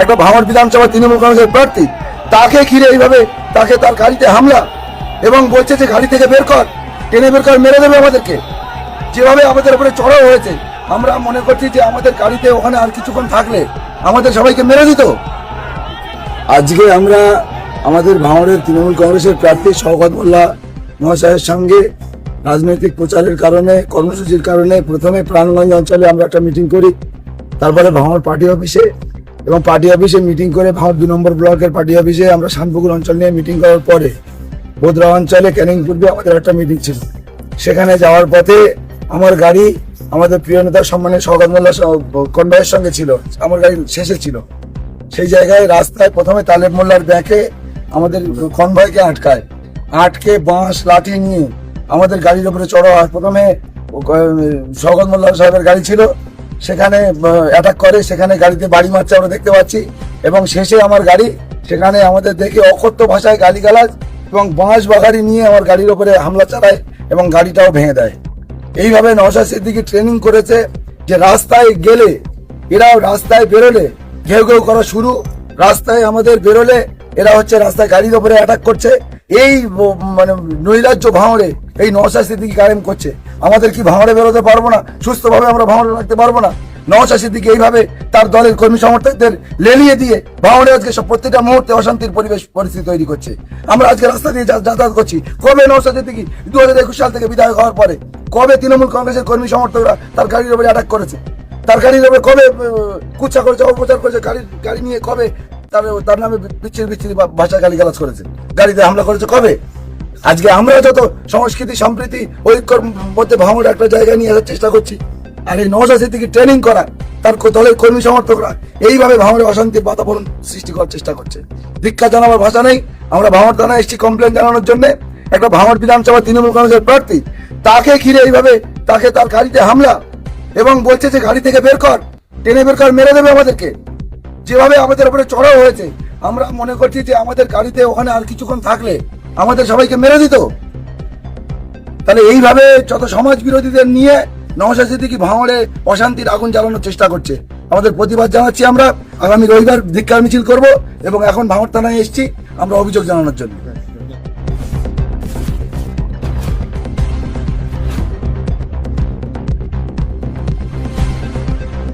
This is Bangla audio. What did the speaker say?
একটা ভাঙড় বিধানসভা তৃণমূল কংগ্রেসের প্রার্থী, তাকে ঘিরে এইভাবে তাকে তার গাড়িতে হামলা এবং বলছে যে গাড়ি থেকে বের কর, টেনে বের কর, মেরে দেবে আমাদেরকে। যেভাবে আমাদের উপরে চড়াও হয়েছে, আমরা মনে করছি যে আমাদের গাড়িতে ওখানে আর কিছুক্ষণ থাকলে আমাদের সবাইকে মেরে দিত। আজকে আমরা আমাদের ভাঙড়ের তৃণমূল কংগ্রেসের প্রার্থী শওকত মোল্লা মহাশয়ের সঙ্গে রাজনৈতিক প্রচারের কারণে, কর্মসূচির কারণে প্রথমে প্রাণগঞ্জ অঞ্চলে আমরা একটা মিটিং করি, তারপরে ভাঙড় পার্টি অফিসে, এবং পার্টি অফিসে মিটিং করে ভাঙড় 2 নম্বর ব্লকের পার্টি অফিসে আমরা শানপুকুর অঞ্চল নিয়ে মিটিং করার পরে বোদরা অঞ্চলে ক্যানিং পূর্বে আমাদের একটা মিটিং ছিল। সেখানে যাওয়ার পথে আমার গাড়ি আমাদের প্রিয় নেতা সম্মানের শওকত মোল্লা কনভয়ের সঙ্গে ছিল, আমার গাড়ি শেষে ছিল। সেই জায়গায় রাস্তায় প্রথমে তালেব মোল্লার ব্যাকে আমাদের কনভয়কে আটকে বাঁশ লাঠি নিয়ে আমাদের গাড়ির উপরে চড়া হয়। প্রথমে শওকত মোল্লা সাহেবের গাড়ি ছিল, সেখানে অ্যাটাক করে, সেখানে গাড়িতে বাড়ি মারছে আমরা দেখতে পাচ্ছি, এবং শেষে আমার গাড়ি সেখানে আমাদের দেখে অকথ্য ভাষায় গালিগালাজ এবং বাঁশ বাগাড়ি নিয়ে আমার গাড়ির উপরে হামলা চালায় এবং গাড়িটাও ভেঙে দেয়। এইভাবে নওশাদ সিদ্দিকী ট্রেনিং করেছে যে রাস্তায় গেলে, এরা রাস্তায় বেরোলে ঘেউ ঘেউ করা শুরু, রাস্তায় আমাদের বেরোলে এরা হচ্ছে রাস্তায় গাড়ির উপরে অ্যাটাক করছে। এই মানে নৈরাজ্য ভাঙড়ে এই নওশাদ সিদ্দিকী কায়েম করছে। আমাদের কি ভাঙড়ে বেরোতে পারবো না? সুস্থভাবে আমরা ভাঙড়ে রাখতে পারবো না? নওশাদ সিদ্দিকী এইভাবে তার দলের কর্মী সমর্থকদের লেলিয়ে দিয়ে ভাঙড়ে আজকে প্রত্যেকটা মুহূর্তে অশান্তির পরিস্থিতি তৈরি করছে। আমরা আজকে রাস্তা দিয়ে যাতায়াত করছি। কবে নওশাদ সিদ্দিকী 2021 সাল থেকে বিধায়ক হওয়ার পরে কবে তৃণমূল কংগ্রেসের কর্মী সমর্থকরা তার গাড়ির উপরে অ্যাটাক করেছে? তার গাড়ির উপরে কবে কুচ্ছা করেছে, অপপ্রচার করেছে? গাড়ি নিয়ে কবে তার নামে বিচ্ছিরি ভাষা গালিগালাজ করেছে, গাড়িতে হামলা করেছে কবে? আজকে আমরা যত সংস্কৃতি সম্প্রীতি ঐক্যর মধ্যে ভাঙড় একটা জায়গায় নিয়ে আসার চেষ্টা করছি, আর এই নওশাদ সিদ্দিকী ট্রেনিং করা তার দলের কর্মী সমর্থকরা এইভাবে ভাঙড়ে অশান্তির বাতাবরণ সৃষ্টি করার চেষ্টা করছে। ধিক্কার জানাবার ভাষা নেই। আমরা ভাঙড় থানায় এসেছি কমপ্লেন জানানোর জন্য। একটা ভাঙড় বিধানসভা তৃণমূল কংগ্রেসের প্রার্থী, তাকে ঘিরে এইভাবে তাকে তার গাড়িতে হামলা এবং বলছে যে গাড়ি থেকে বের কর, টেনে বের কর, মেরে দেবে আমাদেরকে। যেভাবে আমাদের উপরে চড়াও হয়েছে, আমরা মনে করছি যে আমাদের গাড়িতে ওখানে আর কিছুক্ষণ থাকলে আমাদের সবাইকে মেরে দিত। তাহলে এইভাবে যত সমাজ বিরোধীদের নিয়ে নওশাদ সিদ্দিকী ভাঙড়ে অশান্তির আগুন জ্বালানোর চেষ্টা করছে। আমাদের প্রতিবাদ জানাচ্ছি। আমরা আগামী রবিবার ধিক্কার মিছিল করব, এবং এখন ভাঙড় থানায় এসেছি আমরা অভিযোগ জানানোর জন্য।